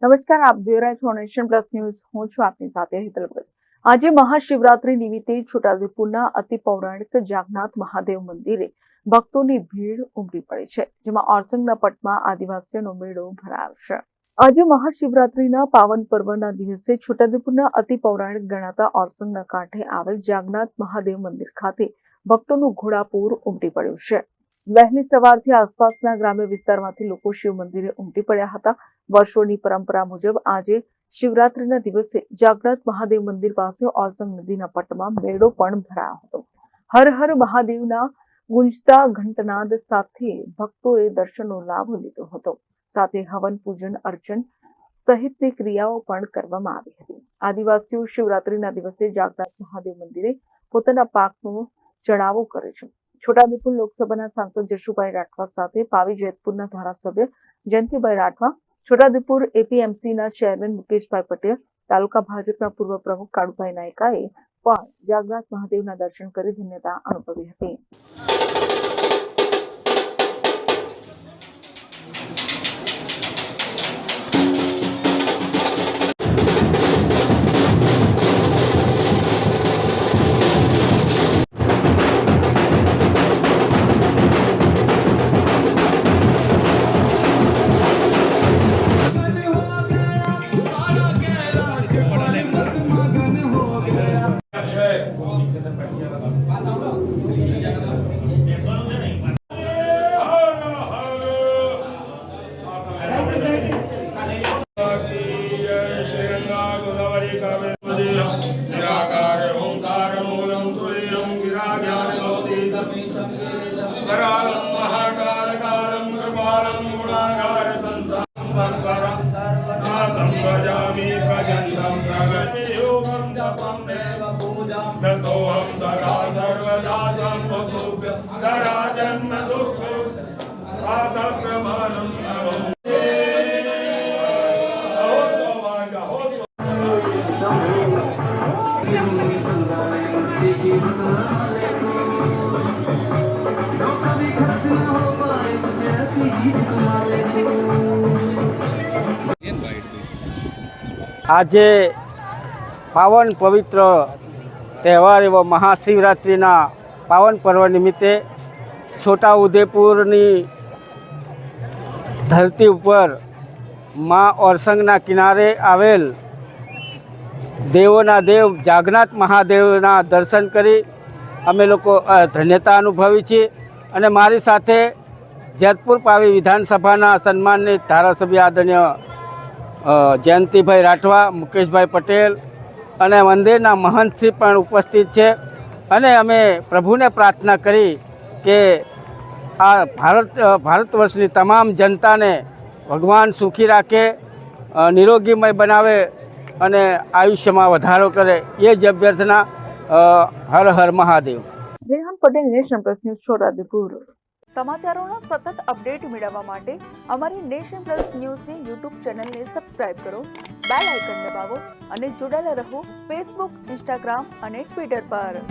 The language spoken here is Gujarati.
નમસ્કાર, આપ જોઈ રહ્યા છો નેશન પ્લસ ન્યૂઝ. હું છું આપની સાથે હિતલ ભગત. આજે મહાશિવરાત્રી નિમિત્તે છોટાઉદેપુરના અતિ પૌરાણિક જાગનાથ મહાદેવ મંદિરે ભક્તોની ભીડ ઉમટી પડી છે, જેમાં ઓરસંગના પટમાં આદિવાસીઓનો મેળો ભરાયો છે. આજે મહાશિવરાત્રીના પાવન પર્વના દિવસે છોટાઉદેપુરના અતિ પૌરાણિક ગણાતા ઓરસંગના કાંઠે આવેલ જાગનાથ મહાદેવ મંદિર ખાતે ભક્તોનું ઘોડાપૂર ઉમટી પડ્યું છે. વહેલી સવારથી આસપાસના ગ્રામ્ય વિસ્તારમાંથી લોકો શિવ મંદિરે ઉમટી પડ્યા હતા. વર્ષોની પરંપરા મુજબ આજે શિવરાત્રીના દિવસે જાગનાથ મહાદેવ મંદિર પાસે ઓરસંગ નદીના પટમાં મેળો પણ ભરાયો હતો. હર હર મહાદેવના ગુંજતા ઘંટનાદ સાથે ભક્તોએ દર્શનનો લાભ લીધો હતો. સાથે હવન, પૂજન, અર્ચન સહિતની ક્રિયાઓ પણ કરવામાં આવી હતી. આદિવાસીઓ શિવરાત્રીના દિવસે જાગનાથ મહાદેવ મંદિરે પોતાના પાકનો ચડાવો કરે છે. છોટાઉદેપુર લોકસભાના સાંસદ જશુભાઈ રાઠવા સાથે પાવી જેતપુરના ધારાસભ્ય જયંતિભાઈ રાઠવા, છોટાઉદેપુર એપીએમસીના ચેરમેન મુકેશભાઈ પટેલ, તાલુકા ભાજપના પૂર્વ પ્રમુખ કાળુભાઈ નાયકાએ પણ જાગનાથ મહાદેવના દર્શન કરી ધન્યતા અનુભવી હતી. આજે પાવન પવિત્ર તહેવાર એવો મહાશિવરાત્રિના પાવન પર્વ નિમિત્તે છોટાઉદેપુરની ધરતી ઉપર મા ઓરસંગના કિનારે આવેલ દેવોના દેવ જાગનાથ મહાદેવના દર્શન કરી અમે લોકો ધન્યતા અનુભવી છીએ. અને મારી સાથે જેતપુર પાવી વિધાનસભાના સન્માનિત ધારાસભ્ય આદરણીય જયંતિભાઈ રાઠવા, મુકેશભાઈ પટેલ અને મંદિરના મહંતશ્રી પણ ઉપસ્થિત છે. અને અમે પ્રભુને પ્રાર્થના કરી કે આ ભારત વર્ષની તમામ જનતાને ભગવાન સુખી રાખે, નિરોગીમય બનાવે અને આયુષ્યમાં વધારો કરે, એ જ અભ્યર્થના. Har Har Mahadev. Rehan Patel, Nation Plus News, Chhota Udepur. સમાચારોના સતત અપડેટ મેળવવા માટે અમારી નેશન પ્લસ ન્યૂઝની યુટ્યુબ ચેનલને સબસ્ક્રાઇબ કરો, બેલ આઇકન દબાવો અને જોડાયેલા રહો ફેસબુક, ઇન્સ્ટાગ્રામ અને ટ્વિટર પર.